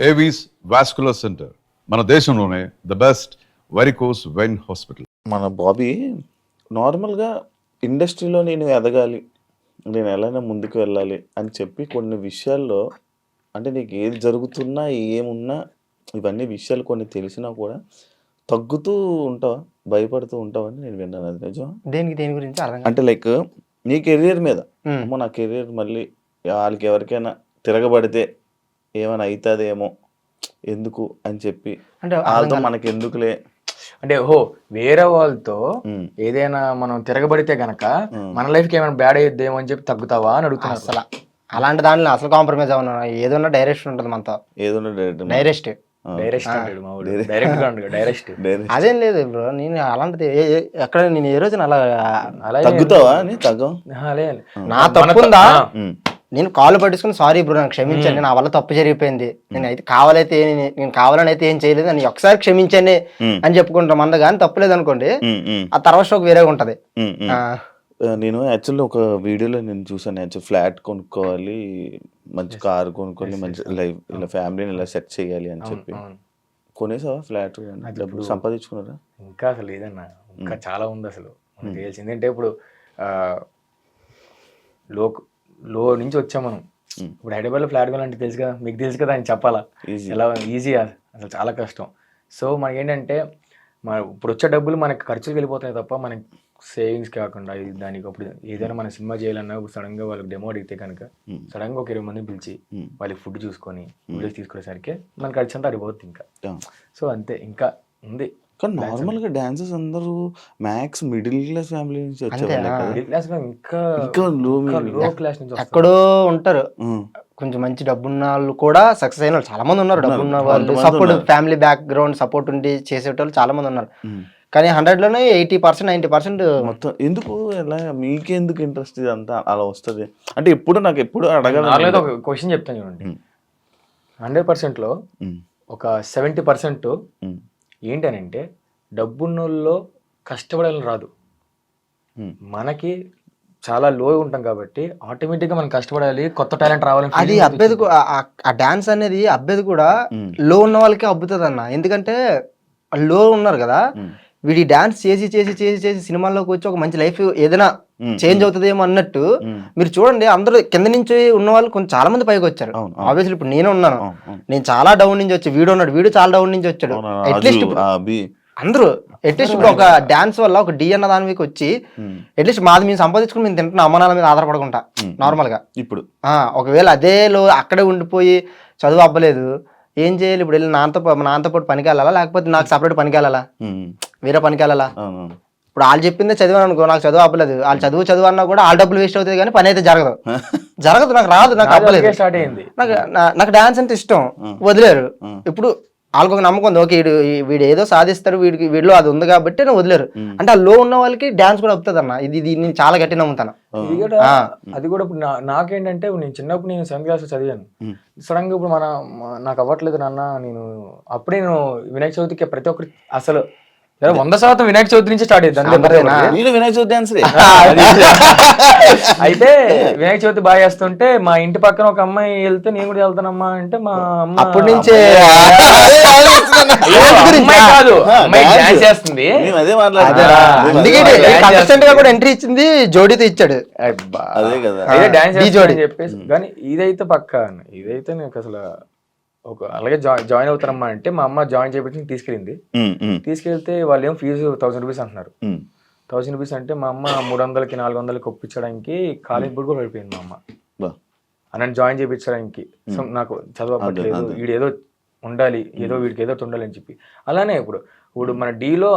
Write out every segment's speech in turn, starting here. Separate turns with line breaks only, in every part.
Avis vascular centre, మన దేశంలోనే the best varicose vein hospital.
మన బాబీ నార్మల్గా ఇండస్ట్రీలో నేను ఎదగాలి, నేను ఎలాగైనా ముందుకు వెళ్ళాలి అని చెప్పి కొన్ని విషయాల్లో అంటే నీకు ఏది జరుగుతున్నా ఏమున్నా ఇవన్నీ విషయాలు కొన్ని తెలిసినా కూడా తగ్గుతూ ఉంటావా, భయపడుతూ ఉంటావని నేను విన్నాను. అది నిజం?
దేని గురించి అర్థం
అంటే లైక్ నీ కెరీర్ మీద అమ్మో నా కెరీర్ మళ్ళీ వాళ్ళకి ఎవరికైనా తిరగబడితే ఏమైనా అవుతుందేమో ఎందుకు అని చెప్పి
అంటే
వాళ్ళతో మనకి ఎందుకులే
అంటే వేరే వాళ్ళతో ఏదైనా మనం తిరగబడితే గనక మన లైఫ్ కి ఏమైనా బ్యాడ్ అయ్యేదేమో అని చెప్పి తగ్గుతావా అని అడుగుతున్నా.
అసలు అలాంటి దాంట్లో అసలు కాంప్రమైజ్ అవునా? ఏదన్నా డైరెక్షన్ ఉంటుంది మనతో,
ఏదైనా
డైరెక్ట్ అదేం లేదు బ్రో. నేను అలాంటిది ఎక్కడ నేను ఏ రోజున అలా
తగ్గుతావా అని తగ్గం
నా తప్పుందా? నేను కాళ్ళు పట్టుకుని సారీ బ్రో నాకు క్షమించండి, నా వల్ల తప్పు జరిగిపోయింది, నేను అయితే కావాలైతే నేను కావాలని అయితే ఏం చేయలేదు అని ఒకసారి క్షమించండి అని చెప్పుకుంటాం. మంద కానీ తప్పులేదు అనుకోండి, ఆ తర్వాత షోక్ వేరేగా ఉంటది.
నేను యాక్చువల్లీ ఒక వీడియోలో నేను చూసాను, యాక్చువల్ ఫ్లాట్ కొనుక్కోవాలి, మంచి కారు కొనుక్కోవాలి, మంచి లైఫ్ ఇలా ఫ్యామిలీని ఇలా సెట్ చేయాలి అని చెప్పి కొనేసావా ఫ్లాట్? డబ్బులు సంపాదించుకున్నారా?
ఇంకా అసలు లేదన్నా, ఇంకా చాలా ఉంది అసలు. మనకు తెలిసింది అంటే ఇప్పుడు లో నుంచి వచ్చాం మనం. ఇప్పుడు హైదరాబాద్లో ఫ్లాట్ కొనాలంటే తెలుసు కదా, మీకు తెలుసు కదా అని చెప్పాలా? ఎలా ఈజీ అసలు చాలా కష్టం. సో మనకి ఏంటంటే ఇప్పుడు వచ్చే డబ్బులు మనకి ఖర్చులు వెళ్ళిపోతాయి తప్ప మనకి సేవింగ్స్ కాకుండా దానికి అప్పుడు ఏదైనా మన సినిమా చేయాలన్నా ఇప్పుడు సడన్ గా వాళ్ళకి డెమో అడిగితే కనుక సడన్ గా ఒక 20 మందిని పిలిచి వాళ్ళకి ఫుడ్ చూసుకొని వీడియోస్ తీసుకునేసరికి మనకి ఖర్చు అంతా అడిగిపోతుంది ఇంకా. సో అంతే, ఇంకా ఉంది.
కానీ నార్మల్ గా డాన్సర్స్ అందరూ మ్యాక్స్ మిడిల్ క్లాస్ ఫ్యామిలీ నుంచి వచ్చారు,
మిడిల్ క్లాస్ ఇంకా లో క్లాస్ నుంచి
ఎక్కడో ఉంటారు. కొంచెం మంచి డబ్బున్న వాళ్ళు కూడా సక్సెస్ అయిన వాళ్ళు చాలా మంది ఉన్నారు. డబ్బున్న వాళ్ళు support, family back ground support ఉండి చేసేటోళ్ళు చాలా మంది ఉన్నారు. కానీ 100లోనే 80% 90%
మొత్తం ఎందుకు ఎలా మీకెందుకు ఇంట్రెస్ట్ ఇదంతా అలా వస్తుంది అంటే ఎప్పుడు నాకు ఎప్పుడు అడగాలి.
ఒక క్వశ్చన్ చెప్తాను చూడండి. 100%లో ఒక 70% ఏంటనంటే డబ్బున్నోళ్ళలో కష్టపడాలని రాదు, మనకి చాలా లో ఉంటాం కాబట్టి ఆటోమేటిక్గా మనం కష్టపడాలి, కొత్త టాలెంట్ రావాలని.
అది అబ్బేది, ఆ డాన్స్ అనేది అబ్బేది కూడా లో ఉన్న వాళ్ళకే అబ్బుతుంది అన్న. ఎందుకంటే లో ఉన్నారు కదా, వీడి డాన్స్ చేసి చేసి చేసి చేసి సినిమాల్లోకి వచ్చి ఒక మంచి లైఫ్ ఏదైనా చేంజ్ అవుతుందేమో అన్నట్టు మీరు చూడండి. అందరూ కింద నుంచి ఉన్న వాళ్ళు కొంచెం చాలా మంది పైకి వచ్చారు. ఆబ్వియస్లీ ఇప్పుడు నేను ఉన్నాను, నేను చాలా డౌన్ నుంచి వచ్చి వీడు ఉన్నాడు, వీడు చాలా డౌన్ నుంచి వచ్చాడు. అట్లీస్ట్ అందరూ అట్లీస్ట్ ఇప్పుడు ఒక డాన్స్ వల్ల ఒక డి అన్న దాని మీకు వచ్చి అట్లీస్ట్ మాది మేము సంపాదించుకుని మేము తింటున్న అమ్మనాల మీద ఆధారపడకుండా నార్మల్ గా. ఇప్పుడు ఒకవేళ అదే లో అక్కడే ఉండిపోయి చదువు అవ్వలేదు ఏం చేయాలి? ఇప్పుడు వెళ్ళి నాన్నతో పాటు పనికి వెళ్ళాలా, లేకపోతే నాకు సపరేట్ పనికి వెళ్ళాలా, వేరే పనికి వెళ్ళాలా? ఇప్పుడు వాళ్ళు చెప్పిందే చదివాను అనుకో, నాకు చదువు అవ్వలేదు, వాళ్ళు చదువు అన్నా కూడా వాళ్ళ డబ్బులు వేస్ట్ అవుతుంది కానీ పని అయితే జరగదు. నాకు రాదు, నాకు అవ్వలేదు. నాకు డాన్స్ అంటే ఇష్టం, వదిలేరు. ఇప్పుడు వాళ్ళకి ఒక నమ్మకం ఉంది, ఓకే వీడు ఏదో సాధిస్తారు, వీడిలో అది ఉంది కాబట్టి నేను వదిలేరు. అంటే ఆ లో ఉన్న వాళ్ళకి డాన్స్ కూడా అవుతుంది అన్న. ఇది నేను చాలా గట్టి నమ్ముతాను.
అది కూడా ఇప్పుడు నాకేంటంటే నేను చిన్నప్పుడు నేను 7th క్లాస్ చదివాను. సడన్ గా ఇప్పుడు నాకు అవ్వట్లేదు నాన్న, నేను అప్పుడే నేను వినాయక చవితికి ప్రతి ఒక్కరి అసలు 100% వినాయక చవితి నుంచి స్టార్ట్ అయ్యింది.
వినాయక చవితి డాన్స్
అయితే వినాయక చవితి బాగా చేస్తుంటే మా ఇంటి పక్కన ఒక అమ్మాయి వెళ్తే నేను కూడా వెళ్తానమ్మా అంటే మా అమ్మ
అప్పటి నుంచే
కాదు డాన్స్ చేస్తుంది.
ఎంట్రీ ఇచ్చింది, జోడీతో ఇచ్చాడు.
అదే కదా
డాన్స్ అని చెప్పేసి. కానీ ఇదైతే పక్కా, ఇదైతే నాకు అసలు అలాగే జాయిన్ అవుతారమ్మా అంటే మా అమ్మ జాయిన్ చేయించి తీసుకెళ్తే వాళ్ళు ఏం ఫీజు 1000 రూపీస్ అంటున్నారు. 1000 రూపీస్ అంటే మా అమ్మ 300కి 400కి ఒప్పించడానికి కాలేజ్ బోర్డు కూడా పడిపోయింది మా అమ్మ అన్నట్టు జాయిన్ చేయించడానికి. సో నాకు చదువు అవ్వట్లేదు, వీడు ఏదో ఉండాలి, ఏదో వీడికి ఏదో ఉండాలి అని చెప్పి. అలానే ఇప్పుడు మన డీలో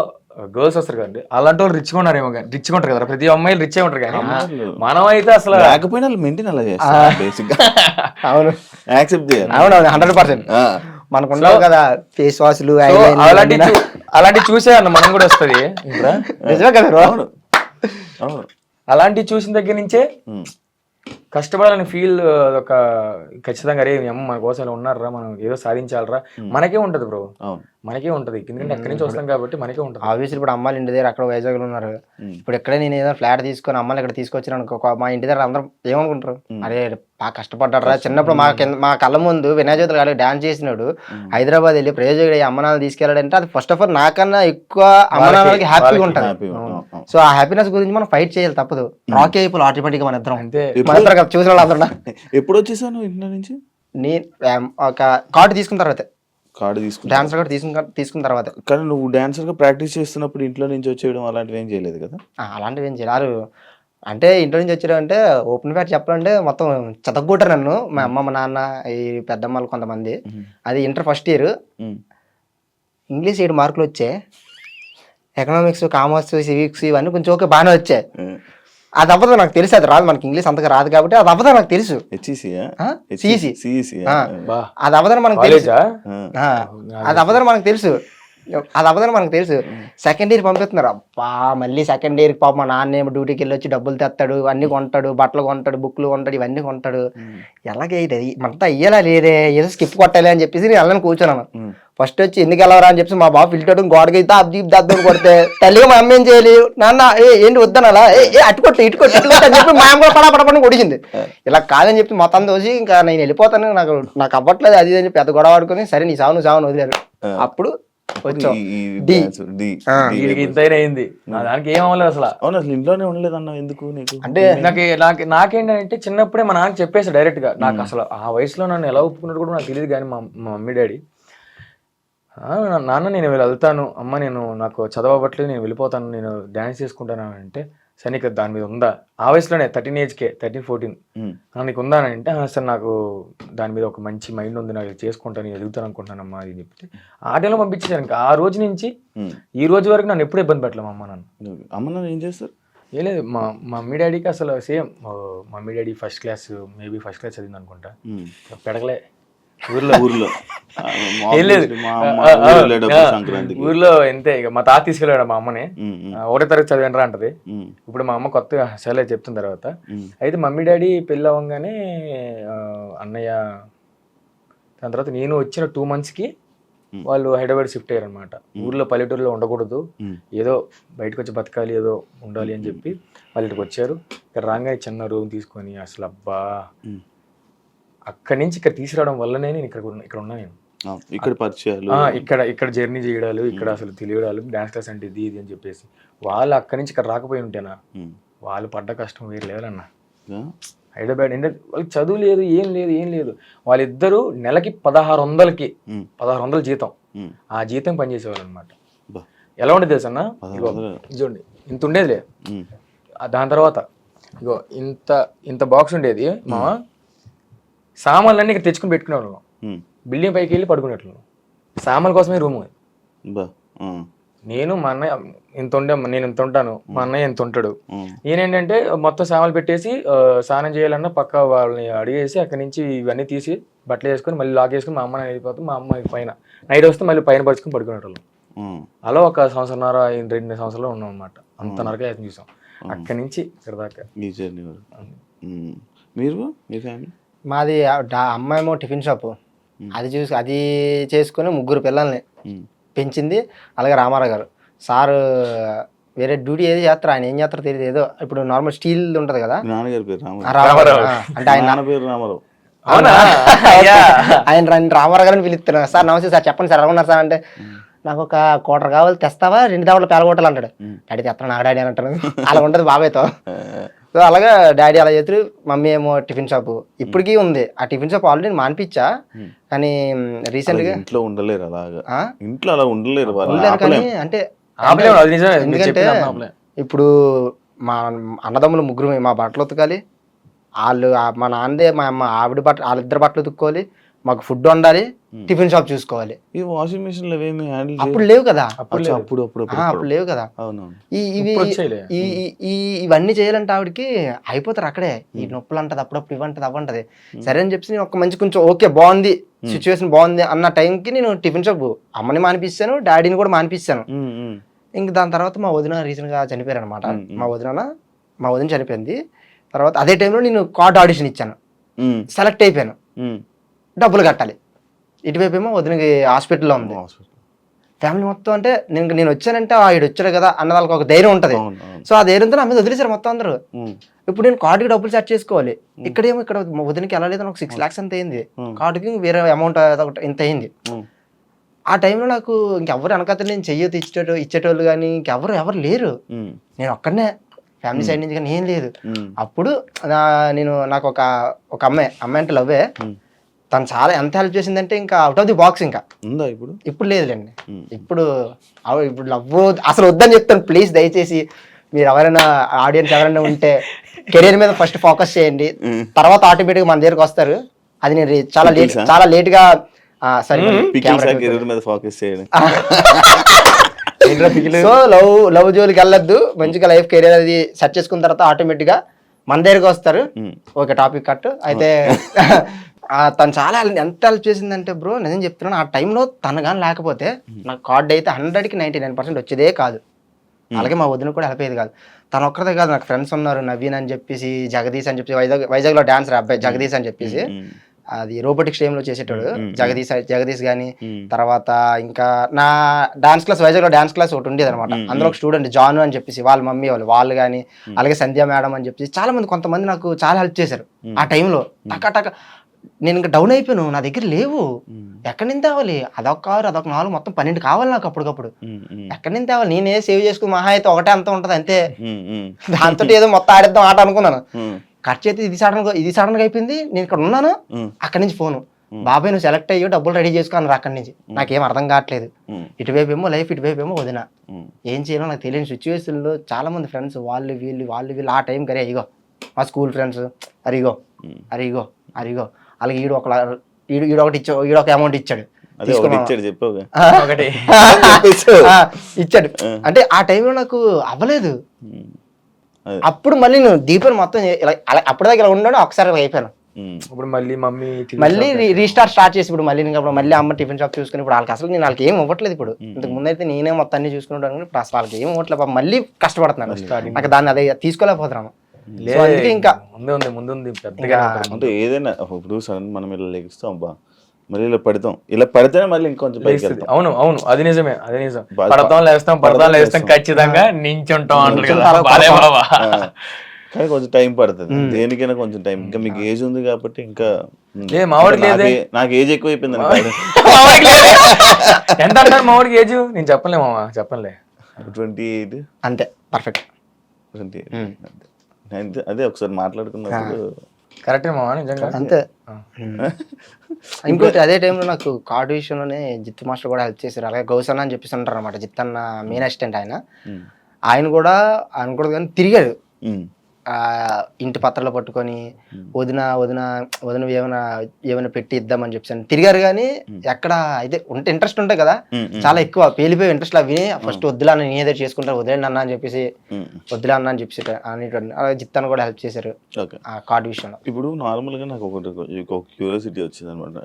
గర్ల్స్ వస్తారు కదండి, అలాంటి వాళ్ళు రిచ్గా ఉన్నారేమో, రిచ్గా ఉంటారు కదా, ప్రతి అమ్మాయిలు రిచ్ ఉంటారు. కానీ మనం అయితే అసలు
లేకపోయినా మెయింటైన్ అలా చేస్తారు. అవును, యాక్సెప్ట్ చేయాలి.
అవునవును, 100% మనకు ఉండవు కదా ఫేస్ వాష్లు
అలాంటివి చూసే అన్న మనం కూడా వస్తుంది.
నిజమే కదా,
అలాంటివి చూసిన దగ్గర నుంచే కష్టపడాలని ఫీల్ ఒక ఖచ్చితంగా అరే మీ అమ్మ మన కోసం ఇలా ఉన్నారా, మనం ఏదో సాధించాలరా, మనకే ఉంటది బ్రో,
అవును.
మనకే ఉంటది. ఎందుకంటే అక్కడి నుంచి వస్తాం కాబట్టి మనకే ఉంటది.
ఆబ్వియస్లీ ఇప్పుడు అమ్మాయిలు ఇంటి దగ్గర అక్కడ వైజాగ్లో ఉన్నారు. ఇప్పుడు ఎక్కడే నేను ఏదో ఫ్లాట్ తీసుకొని అమ్మాయిలు ఇక్కడ తీసుకొచ్చాను అనుకో, మా ఇంటి దగ్గర అందరూ ఏమనుకుంటారు, అరే బాగా కష్టపడ్డారా. చిన్నప్పుడు మా కళ్ళ ముందు వినాయక చవితి కాదు డాన్స్ చేసినాడు, హైదరాబాద్ వెళ్ళి ప్రయోజకుడు అమ్మ నాన్న తీసుకెళ్ళాడంటే అది ఫస్ట్ ఆఫ్ ఆల్ నాకన్నా ఎక్కువ అమ్మ నాన్నలకి హ్యాపీగా ఉంటుంది. సో ఆ హ్యాపీనెస్ గురించి మనం ఫైట్ చేయాలి, తప్పదు. రాకీ అయిపోయి ఆటోమేటిక్గా మన ఇద్దరం
అంతే.
మన ఇద్దరు కదా చూసిన వాళ్ళందరూ.
ఎప్పుడు వచ్చేసాను ఇంట్లో నుంచి?
నేను ఒక కార్డు తీసుకున్న తర్వాత,
కార్డు తీసుకున్నా.
డాన్సర్ కార్డు తీసుకున్న తర్వాత.
కానీ నువ్వు డాన్సర్ గా ప్రాక్టీస్ చేస్తున్నప్పుడు ఇంట్లో నుంచి వచ్చేయడం అలాంటివి ఏం చేయలేదు కదా?
అలాంటివి ఏం చేయాలి అంటే ఇంట్లో నుంచి వచ్చారు అంటే ఓపెన్ ఫ్యాట్ చెప్పాలంటే మొత్తం చదవగొట్టారు నన్ను మా అమ్మ మా నాన్న ఈ పెద్దమ్మలు కొంతమంది. అది ఇంటర్ ఫస్ట్ ఇయర్, ఇంగ్లీష్ 7 మార్కులు వచ్చాయి, ఎకనామిక్స్ కామర్స్ సివిక్స్ ఇవన్నీ కొంచెం ఓకే బాగానే వచ్చాయి. అది అవ్వదు నాకు తెలుసు, అది రాదు మనకి ఇంగ్లీష్ అంతగా రాదు కాబట్టి అది అవ్వదు నాకు తెలుసు. అది అవ్వదని మనకు తెలుసు, అది అవ్వదని మనకు తెలుసు, అది అవ్వదని మనకు తెలుసు. సెకండ్ ఇయర్ పంపిస్తున్నారు. అబ్బా మళ్ళీ సెకండ్ ఇయర్కి పాప మా నాన్న ఏమో డ్యూటీకి వెళ్ళి వచ్చి డబ్బులు తెస్తాడు, అన్ని కొంటాడు, బట్టలు కొంటాడు, బుక్లు కొంటాడు, ఇవన్నీ కొంటాడు. ఎలాగే ఇది మనతో అయ్యేలా లేదే, ఏదో స్కిప్ కొట్టాలి అని చెప్పేసి నేను వెళ్ళని కూర్చున్నాను. ఫస్ట్ వచ్చి ఎందుకు వెళ్ళవరా అని చెప్పి మా బాబు ఫిల్టర్ గోడకి దాద్దం కొడితే తల్లిగా మా అమ్మ ఏం చేయాలి, నాన్న ఏంటి వద్దనలా అట్టుకొట్టు ఇటుకొట్టు అని చెప్పి మా అమ్మ కూడా పడపడని కొడిచింది. ఇలా కాదని చెప్పి మొత్తం దోసి ఇంకా నేను వెళ్ళిపోతాను, నాకు అవ్వట్లేదు అది అని చెప్పి పెద్ద గొడవ ఆడుకొని సరే నీ సావు నువ్వు సావును వదిలేరు. అప్పుడు
ఇంతైనా అయింది నా దానికి ఏం అవ్వలేదు అసలు.
అవును, అసలు ఇంట్లోనే ఉండలేదు అన్న ఎందుకు నీకు?
అంటే నాకేంటంటే చిన్నప్పుడే మా నాన్న చెప్పేసి డైరెక్ట్ గా, నాకు అసలు ఆ వయసులో నన్ను ఎలా ఒప్పుకున్నట్టు కూడా నాకు తెలియదు. కానీ మా మమ్మీ డాడీ నాన్న నేను వెళ్తాను, అమ్మ నేను నాకు చదవట్లేదు నేను వెళ్ళిపోతాను, నేను డాన్స్ చేసుకుంటాను అంటే సరే నీకు దాని మీద ఉందా, ఆ వయసులోనే 13 ఏజ్కే 13-14 నీకు ఉందా అని అంటే సార్ నాకు దాని మీద ఒక మంచి మైండ్ ఉంది, నాకు ఎదుగుతాను అనుకుంటున్నానమ్మా అని చెప్తే ఆ టైంలో పంపించేసాను. ఇంకా ఆ రోజు నుంచి ఈ రోజు వరకు నన్ను ఎప్పుడూ ఇబ్బంది పెట్టలేము అమ్మ
నాన్న ఏం చేస్తారు?
ఏం లేదు, మా మమ్మీ డాడీకి అసలు same, mummy daddy first class చదివింది అనుకుంటా, పెడగలే ఊర్లో ఊర్లో ఎంతే. ఇక మా తాత తీసుకెళ్ళాడు మా అమ్మని, 1వ తరగతి చదివేంట్రా అంటది. ఇప్పుడు మా అమ్మ కొత్తగా సరే చెప్తున్న తర్వాత అయితే మమ్మీ డాడీ పెళ్ళి అవ్వగానే అన్నయ్య, దాని తర్వాత నేను వచ్చిన 2 monthsకి వాళ్ళు హైదరాబాద్ షిఫ్ట్ అయ్యారు అనమాట. ఊర్లో పల్లెటూరులో ఉండకూడదు, ఏదో బయటకు వచ్చి బతకాలి, ఏదో ఉండాలి అని చెప్పి వాళ్ళు ఇక్కడికి వచ్చారు. ఇక్కడ రాగానే చిన్న రూమ్ తీసుకొని అసలు అబ్బా అక్కడి నుంచి ఇక్కడ తీసుకురావడం వల్లనే నేను ఇక్కడ ఉన్నా. నేను
ఇక్కడ పరిచయాలు,
ఇక్కడ జర్నీ చేయడాలు, ఇక్కడ అసలు తెలియడాలు, డాన్స్ క్లాస్ అంటే ఇది అని చెప్పేసి వాళ్ళు అక్కడి నుంచి ఇక్కడ రాకపోయి ఉంటేనా వాళ్ళు పడ్డ కష్టం వేరే లేదన్న. హైదరాబాద్ ఏంటంటే వాళ్ళకి చదువు లేదు, ఏం లేదు. వాళ్ళిద్దరూ నెలకి 1600 జీతం, ఆ జీతం పనిచేసేవాళ్ళు అనమాట. ఎలా ఉండేది తెలుసు అన్న, ఇగో చూడండి ఇంత ఉండేదిలే. దాని తర్వాత ఇగో ఇంత బాక్స్ ఉండేది మా సామాన్లన్నీ ఇక్కడ తెచ్చుకుని పెట్టుకునేవాళ్ళం. బిల్డింగ్ పైకి వెళ్ళి పడుకునేట్లు సామాన్ల కోసమే రూమ్. నేను మా అన్నయ్య నేను ఇంత ఉంటాను, మా అన్నయ్య ఎంత ఉంటాడు. నేనేంటంటే మొత్తం సామాన్లు పెట్టేసి స్నానం చేయాలన్నా పక్క వాళ్ళని అడిగేసి అక్కడి నుంచి ఇవన్నీ తీసి బట్టలు వేసుకొని మళ్ళీ లాక్ వేసుకుని మా అమ్మ వెళ్ళిపోతాం. మా అమ్మ పైన నైట్ వస్తే మళ్ళీ పైన పరుచుకుని పడుకునేటోళ్ళం. అలా ఒక 1.5 సంవత్సరాలు 2 సంవత్సరాలు ఉన్నాం అనమాట. అంత నరకం చూసాం అక్కడి నుంచి ఇక్కడ దాకా.
మీ ఫ్యామిలీ
మాది అమ్మాయేమో టిఫిన్ షాపు, అది చేసుకుని 3 పిల్లల్ని పెంచింది. అలాగే రామారావు గారు సార్ వేరే డ్యూటీ ఏది చేస్తారు, ఆయన ఏం చేస్తారో తెలియదు. ఏదో ఇప్పుడు నార్మల్ స్టీల్ ఉంటది కదా,
నాన్నగారి పేరు
రామారావు అంటే ఆయన
పేరు రామారావు.
ఆయన రామారావు గారిని పిలుస్తున్నారు. సార్ నమస్తే సార్, చెప్పండి సార్ ఎలా ఉన్నారు సార్ అంటే, నాకు ఒక 1/4 కావాలి తెస్తావా, 2 దావలు పేలగొట్టాలి అంటాడు. డాడీ తెస్తాను, నాకు డాడీ అని అంటాను. అలా ఉంటుంది బాబాయ్తో. సో అలాగా డాడీ అలా చేస్తారు. మమ్మీ ఏమో టిఫిన్ షాపు ఇప్పటికీ ఉంది. ఆ టిఫిన్ షాప్ ఆల్రెడీ మానిపించా, కానీ రీసెంట్ గా
ఇంట్లో ఉండలేరు, అలాగా ఇంట్లో అలా ఉండలేరు
కానీ అంటే ఎందుకంటే ఇప్పుడు మా అన్నదమ్ములు 3 మా బట్టలు ఉతకాలి, వాళ్ళు మా నాన్నదే మా అమ్మ ఆవిడ వాళ్ళిద్దరు బట్టలు ఉతుక్కోవాలి, మాకు ఫుడ్ వండాలి, టిఫిన్ షాప్ చూసుకోవాలి.
ఈ వాషింగ్ మిషన్
అప్పుడు లేవు కదా,
అప్పుడు
లేవు కదా. ఇవన్నీ చేయాలంటే ఆవిడకి అయిపోతారు అక్కడే. ఈ నొప్పులు అంటది, అప్పుడప్పుడు ఇవ్వంటది అవ్వంటది. సరే అని చెప్పి నేను ఒక మంచి కొంచెం ఓకే బాగుంది, సిచ్యువేషన్ బాగుంది అన్న టైంకి నేను టిఫిన్ షాప్ అమ్మని మానిపిస్తాను, డాడీని కూడా మానిపిస్తాను. ఇంక దాని తర్వాత మా వదిన రీసెంట్ గా చనిపోయారు అనమాట. మా వదిన చనిపోయింది. తర్వాత అదే టైంలో నేను కార్డ్ ఆడిషన్ ఇచ్చాను, సెలెక్ట్ అయిపోయాను, డబ్బులు కట్టాలి. ఇటువైపు ఏమో వదినకి హాస్పిటల్లో ఉంది. ఫ్యామిలీ మొత్తం అంటే నేను వచ్చానంటే ఈడు వచ్చాడు కదా అన్న వాళ్ళకి ఒక ధైర్యం ఉంటుంది. సో ఆ ధైర్యంతో నా మీద వదిలేశారు మొత్తం అందరూ. ఇప్పుడు నేను కార్డుకి డబ్బులు సెట్ చేసుకోవాలి. ఇక్కడేమో ఇక్కడ వదినకి ఎలా లేదని ఒక 6 lakhs అంత అయింది, కార్డుకి వేరే అమౌంట్ ఇంత అయింది. ఆ టైంలో నాకు ఇంకెవరు వెనకాల నేను చెయ్యొద్దు ఇచ్చేటోళ్ళు కానీ ఎవరు లేరు. నేను ఒక్కడనే ఫ్యామిలీ సైడ్ నుంచి కానీ ఏం లేదు. అప్పుడు నాకు ఒక అమ్మాయి అంటే లవ్వే, తను చాలా ఎంత హెల్ప్ చేసిందంటే ఇంకా అవుట్ ఆఫ్ ది బాక్స్. ఇంకా
ఉందా
ఇప్పుడు లేదులేండి. ఇప్పుడు లవ్ అసలు వద్దని చెప్తాను. ప్లీజ్ దయచేసి మీరు ఎవరైనా ఆడియన్స్ ఎవరైనా ఉంటే కెరీర్ మీద ఫస్ట్ ఫోకస్ చేయండి, తర్వాత ఆటోమేటిక్గా మన దగ్గరకు వస్తారు. అది నేను చాలా లేట్గా
మీద ఫోకస్ చేయండి.
సో లవ్ జోలికి వెళ్ళొద్దు, మంచిగా లైఫ్ కెరీర్ అది సెట్ చేసుకున్న తర్వాత ఆటోమేటిక్గా మన దగ్గరకు వస్తారు. ఓకే, టాపిక్ కట్ అయితే. తను చాలా ఎంత హెల్ప్ చేసిందంటే బ్రో నిజం చెప్తున్నాను, ఆ టైంలో తను కానీ లేకపోతే నాకు కార్డ్ అయితే 100కి 99% వచ్చేదే కాదు. అలాగే మా వదిన కూడా హెల్ప్ అయ్యేది కాదు. తను ఒక్కరిదే కాదు, నాకు ఫ్రెండ్స్ ఉన్నారు, నవీన్ అని చెప్పేసి, జగదీష్ అని చెప్పి వైజాగ్లో డాన్సర్ అబ్బాయి జగదీష్ అని చెప్పేసి, అది రోబోటిక్స్ టైంలో చేసేటోడు జగదీష్ కానీ. తర్వాత ఇంకా నా డాన్స్ క్లాస్ వైజాగ్లో డాన్స్ క్లాస్ ఒకటి ఉండేది అనమాట. అందులో ఒక స్టూడెంట్ జాను అని చెప్పేసి వాళ్ళ మమ్మీ వాళ్ళు కానీ, అలాగే సంధ్య మేడం అని చెప్పేసి చాలా మంది కొంతమంది నాకు చాలా హెల్ప్ చేశారు ఆ టైంలో. టక నేను ఇంకా డౌన్ అయిపోయాను, నా దగ్గర లేవు, ఎక్కడి నుంచి తేవాలి, అదొక 4 మొత్తం 12 కావాలి నాకు అప్పటికప్పుడు. ఎక్కడి నుంచి తేవాలి, నేనే సేవ్ చేసుకుని మహా అయితే ఒకటే అంత ఉంటది అంతే, దాంతో ఏదో మొత్తం ఆడిద్దాం ఆట అనుకున్నాను. ఖర్చు అయితే ఇది సడన్ గా అయిపోయింది. నేను ఇక్కడ ఉన్నాను, అక్కడి నుంచి ఫోను, బాబాయ్ నువ్వు సెలెక్ట్ అయ్యి డబ్బులు రెడీ చేసుకున్నారు అక్కడి నుంచి. నాకేం అర్థం కావట్లేదు, ఇటువైపు ఏమో లైఫ్, ఇటువైపు ఏమో వదిన, ఏం చేయాలో నాకు తెలియని సిచ్యువేషన్లో చాలా మంది ఫ్రెండ్స్ వాళ్ళు వీళ్ళు ఆ టైం కరే ఇగో మా స్కూల్ ఫ్రెండ్స్ అరిగో అలాగే ఈడొక అమౌంట్ ఇచ్చాడు, ఇచ్చాడు. అంటే ఆ టైంలో నాకు అవ్వలేదు. అప్పుడు మళ్ళీ నువ్వు దీపాన్ని మొత్తం అప్పటిదాకా ఇలా ఉన్నాడు, ఒకసారి అయిపోయాను.
ఇప్పుడు
మళ్ళీ రీస్టార్ట్ చేసి ఇప్పుడు మళ్ళీ అమ్మ టిఫిన్ షాప్ చూసుకుని ఇప్పుడు వాళ్ళకి అసలు వాళ్ళకి ఏం ఇవ్వట్లేదు. ఇప్పుడు ఇంతకు ముందు అయితే నేనే మొత్తం అన్ని చూసుకుంటాను, ఇప్పుడు అసలు వాళ్ళకి ఏం ఇవ్వట్లేదు. మళ్ళీ కష్టపడుతున్నాను, నాకు దాన్ని అదే తీసుకోలేకపోతున్నాను. అందుకే ఇంకా
ముందు
అంటే ఏదైనా ఇప్పుడు సడన్ మనం ఇలా లెగిస్తాం అబ్బా, మళ్ళీ ఇలా పడితేనే మళ్ళీ ఇంకొంచెం పైకి వెళ్తాం.
అవును అది నిజం. పడతాం లేస్తాం ఖచ్చితంగా నించుంటాం
కానీ కొంచెం టైం పడుతుంది, దేనికైనా కొంచెం టైం. ఇంకా మీకు ఏజ్ ఉంది కాబట్టి ఇంకా నాకు ఏజ్ ఎక్కువ అయిపోయింది.
ఎంత అంటారు మావాడికి ఏజ్? నేను చెప్పలే
28
అంతే, పర్ఫెక్ట్
28. అదే ఒకసారి మాట్లాడుకున్నప్పుడు
కరెక్టే మావా, నిజంగా
అంతే. ఇంకోటి అదే టైంలో నాకు కార్డు విషయంలోనే జిత్ మాస్టర్ కూడా హెల్ప్ చేశారు. అలాగే గౌసన్న అని చెప్పేసి ఉంటారు అనమాట, జిత్ అన్న మెయిన్ అసిస్టెంట్. ఆయన కూడా అనకూడదు కానీ తిరిగాడు, ఇంటి పత్రాలు పట్టుకొని వదిన ఏమైనా పెట్టి ఇద్దామని చెప్పేసి తిరిగారు. కానీ ఎక్కడ అయితే ఉంటే ఇంట్రెస్ట్ ఉంటాయి కదా, చాలా ఎక్కువ పేలిపోయి ఇంట్రెస్ట్ అవి ఫస్ట్ వద్దులా నేను ఏదో చేసుకుంటారు, వదిలేండి అన్న అని చెప్పేసి, వద్దులే అన్న అని చెప్పేసి అలాగే జిత్తాను కూడా హెల్ప్ చేశారు ఆ కార్డు విషయంలో.
ఇప్పుడు నార్మల్ గా నాకు ఒక క్యూరియాసిటీ వచ్చింది అనమాట.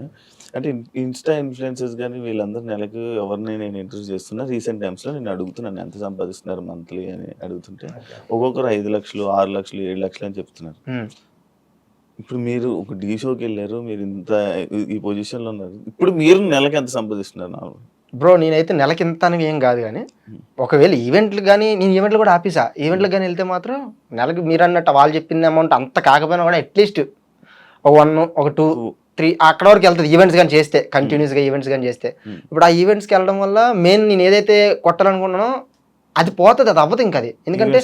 అంటే ఇన్స్టా ఇన్ఫ్లుయెన్సర్స్ కానీ వీళ్ళందరూ నెలకు ఎవరిని నేను ఇంట్రడ్యూస్ చేస్తున్నా, రీసెంట్ టైమ్స్ లో నేను అడుగుతున్నాను ఎంత సంపాదిస్తున్నారు మంత్లీ అని అడుగుతుంటే ఒక్కొక్కరు 5 లక్షలు 6 లక్షలు 7 లక్షలు అని చెప్తున్నారు. ఇప్పుడు మీరు ఒక డీ షోకి వెళ్ళారు, మీరు ఇంత ఈ పొజిషన్ లో ఉన్నారు, ఇప్పుడు మీరు నెలకి ఎంత సంపాదిస్తున్నారు?
బ్రో నేనైతే నెలకి ఇంత అని ఏం కాదు, కానీ ఒకవేళ ఈవెంట్లు కానీ నేను ఈవెంట్లు కూడా ఆపేసా. ఈవెంట్లకు కానీ వెళ్తే మాత్రం నెలకి మీరు అన్నట్టు వాళ్ళు చెప్పిన అమౌంట్ అంత కాకపోయినా కూడా అట్లీస్ట్ ఒక 1 ఒక 2 3 అక్కడ వరకు వెళ్తుంది ఈవెంట్స్ కానీ చేస్తే, కంటిన్యూస్గా ఈవెంట్స్ కానీ చేస్తే. ఇప్పుడు ఆ ఈవెంట్స్కి వెళ్ళడం వల్ల మెయిన్ నేను ఏదైతే కొట్టాలనుకున్నానో అది పోతుంది, అది అవ్వదు ఇంకా. అది ఎందుకంటే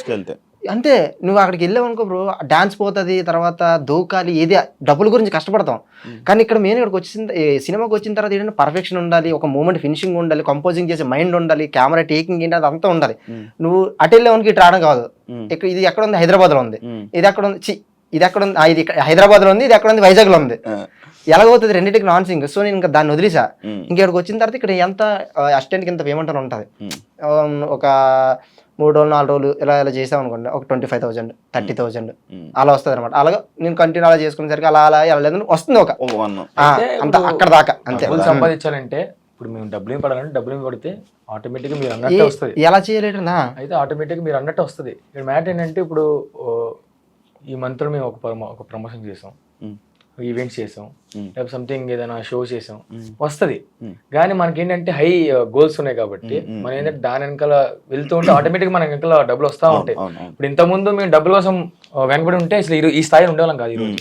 అంతే, నువ్వు అక్కడికి వెళ్ళావు అనుకో బ్రో, డాన్స్ పోతుంది, తర్వాత దూకాలి, ఏది డబ్బుల గురించి కష్టపడతాం. కానీ ఇక్కడ మెయిన్ ఇక్కడికి సినిమాకి వచ్చిన తర్వాత ఏంటంటే పర్ఫెక్షన్ ఉండాలి, ఒక మూమెంట్ ఫినిషింగ్ ఉండాలి, కంపోజింగ్ చేసే మైండ్ ఉండాలి, కెమెరా టేకింగ్ ఏంటి అది అంతా ఉండాలి. నువ్వు అటు వెళ్ళేవానికి ఇటు రావడం కాదు. ఇది ఎక్కడ ఉంది? హైదరాబాద్లో ఉంది. ఇది ఎక్కడ ఉంది? ఇది ఎక్కడ ఉంది? ఇది హైదరాబాద్లో ఉంది. ఇది ఎక్కడ ఉంది? వైజాగ్లో ఉంది. ఎలాగవుతుంది? రెండింటికి నాన్ సింగ్. సో నేను ఇంకా దాన్ని వదిలేసా. ఇంకెక్కడికి వచ్చిన తర్వాత ఇక్కడ ఎంత అసిస్టెంట్కి ఎంత పేమెంట్ అని ఉంటుంది. ఒక 3 రోజులు 4 రోజులు ఇలా చేసాం అనుకోండి, ఒక 25,000 30,000 అలా వస్తుంది అనమాట. అలాగా నేను కంటిన్యూ అలా చేసుకునేసరికి అలా వెళ్ళలేదు వస్తుంది ఒక అంత అక్కడ దాకా. అంతే.
సంపాదించాలంటే ఇప్పుడు మేము డబ్బులు పడాలంటే డబ్బులు పడితే ఆటోమేటిక్గా మీరు అన్నట్టు వస్తుంది.
ఎలా చేయలేటనా?
అయితే ఆటోమేటిక్గా మీరు అన్నట్టు వస్తుంది. ఇక్కడ మ్యాటర్ ఏంటంటే ఇప్పుడు ఈ మంత్లో మేము ఒక ప్రమోషన్ చేసాం, ఈవెంట్స్ చేసాం, లేకపోతే సంథింగ్ ఏదైనా షో చేసాం, వస్తుంది. కానీ మనకేంటంటే హై గోల్స్ ఉన్నాయి కాబట్టి మనం ఏంటంటే దాని వెనకాల వెళ్తూ ఉంటే ఆటోమేటిక్ మన వెనకాల డబ్బులు వస్తూ ఉంటాయి. ఇప్పుడు ఇంతకుముందు మేము డబ్బుల కోసం వెనకబడి ఉంటే అసలు ఈ స్థాయిలో ఉండేవాళ్ళం కాదు. ఈరోజు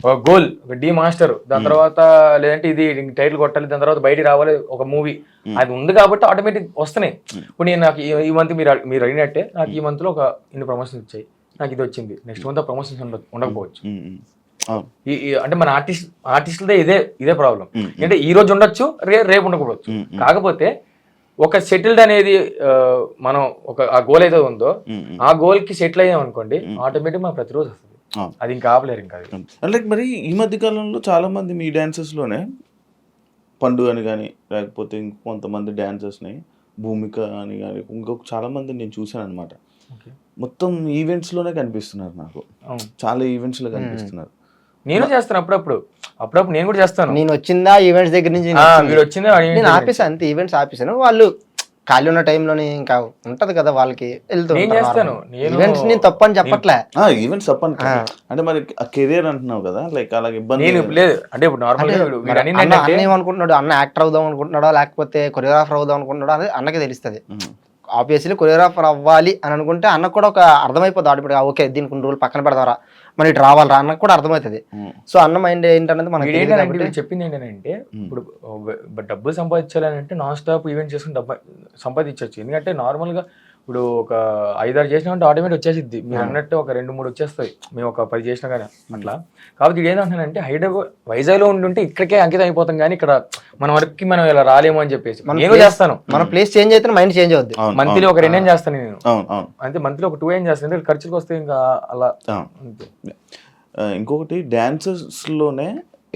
ఒక గోల్, ఒక డి మాస్టర్, దాని తర్వాత లేదంటే ఇది టైటిల్ కొట్టాలి, దాని తర్వాత బయటికి రావాలి ఒక మూవీ, అది ఉంది కాబట్టి ఆటోమేటిక్ వస్తున్నాయి. ఇప్పుడు నేను నాకు ఈ మంత్ మీరు అడిగినట్టే నాకు ఈ మంత్లో ఒక ఇన్ని ప్రమోషన్స్ వచ్చాయి, నాకు ఇది వచ్చింది, నెక్స్ట్ మంత్ ప్రమోషన్స్ ఉండకపోవచ్చు. అంటే మన ఆర్టిస్టులదే ఇదే ప్రాబ్లం. అంటే ఈ రోజు ఉండొచ్చు, రేపు ఉండకపోవచ్చు. కాకపోతే ఒక సెటిల్డ్ అనేది మనం ఆ గోల్ అయితే ఉందో ఆ గోల్ కి సెటిల్ అయ్యాం అనుకోండి, ఆటోమేటిక్ మనం ప్రతిరోజు వస్తుంది. అది ఇంకా ఆపలేరు. ఇంకా
లైక్ మరి ఈ మధ్య కాలంలో చాలా మంది మీ డాన్సెస్ లోనే పండు అని కానీ లేకపోతే ఇంకొంతమంది డాన్సర్స్ని భూమిక అని కానీ ఇంకొక చాలా మంది నేను చూశాను అనమాట. మొత్తం ఈవెంట్స్ లోనే కనిపిస్తున్నారు నాకు, చాలా ఈవెంట్స్ లో కనిపిస్తున్నారు.
నేను చేస్తాను అప్పుడప్పుడు నేను కూడా చేస్తాను.
నేను వచ్చిందా ఈవెంట్స్ దగ్గర నుంచి నేను ఆపేసాను అంతే, ఈవెంట్స్ ఆపేసాను. వాళ్ళు ఖాళీ ఉన్న టైంలోనే ఇంకా ఉంటది కదా వాళ్ళకి వెళ్తూ
చేస్తాను.
ఈవెంట్స్ నేను తప్పు అని చెప్పట్లే,
ఈవెంట్స్ తప్పని అంటే మరి కెరీర్ అంటున్నావు కదా, లైక్ అలాగే ఇబ్బంది
లేదు. అంటే ఇప్పుడు నార్మల్
అన్న ఏమనుకుంటున్నాడు, అన్న యాక్టర్ అవుదాం అనుకుంటున్నాడో లేకపోతే కొరియోగ్రాఫర్ అవుదాం అనుకుంటున్నాడో అనేది అన్నకి తెలుస్తుంది. ఆబ్వియస్లీ కొరియోగ్రాఫర్ అవ్వాలి అని అనుకుంటే అన్నకు కూడా ఒక అర్థమైపోతుంది ఆడిపోయి, ఓకే దీనికి కొన్ని రోజులు పక్కన పెడతారా, మన ఇటు రావాలరా అన్నకు కూడా అర్థమవుతుంది. సో అన్న మైండ్ ఏంటనేది మనకి
చెప్పింది ఏంటంటే, ఇప్పుడు డబ్బులు సంపాదించాలని అంటే నాన్ స్టాప్ ఈవెంట్ చేసుకుని డబ్బు సంపాదించవచ్చు. ఎందుకంటే నార్మల్ గా ఇప్పుడు ఒక 5-6 చేసినా ఆటోమేటిక్ వచ్చేసిద్ది. మీరు అన్నట్టు ఒక 2-3 వచ్చేస్తాయి, మేము ఒక 10 చేసినా కానీ అట్లా. కాబట్టి ఇది ఏంటంటే వైజాగ్లో ఉండుంటే ఇక్కడికే అంకితం అయిపోతాం, కానీ ఇక్కడ మన వరకు మనం ఇలా రాలేము అని చెప్పేసి నేను చేస్తాను.
మన ప్లేస్ చేంజ్ అయితే మైండ్ చేంజ్ అవుద్ది.
మంత్లీ ఒక 2 ఏం చేస్తాను నేను, అంతే. మంత్లీ ఒక 2 ఏం చేస్తాను, ఎందుకంటే ఖర్చులకు వస్తే ఇంకా అలా.
ఇంకొకటి డాన్సర్స్ లోనే